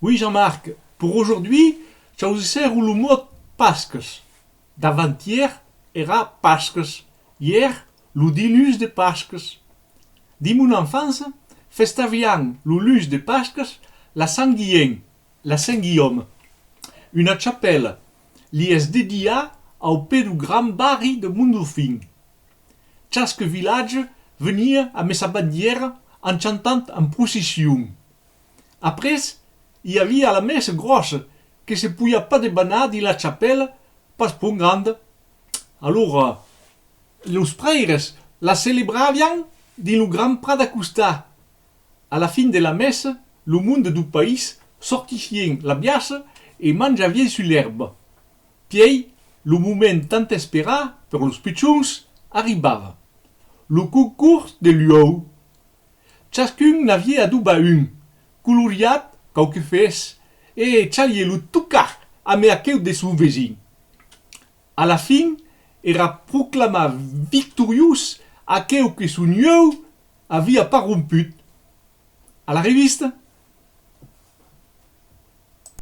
Oui, Jean-Marc, pour aujourd'hui, j'aurai le mot Pasques. D'avant-hier era Pasques. Hier, le dilus de Pasques. Di mon enfance, festaviam le lus de Pasques la Saint-Guillaume. Una chapelle li es dédia au peu du grand barri de Mondolfin. Chaque village venia a sa bandiera en chantant en procession. Après, il y avait la messe grosse que se pouvait pas débanar de la chapelle pas pour grande. Alors, los frères la célébravian dans le grand prat d'Acosta. À la fin de la messe, le monde du pays sortissait la biasse et mangeait sur l'herbe. Puis, le moment tant espéré pour los pitchons arribava. Le concours de l'UO. Chacun n'avait à douba un, coloriat, quelque fes, et chalier le toucar à meaqueu de son voisin. À la fin, era proclama victorieux aquel que son eu avait pas rompu. À la revista,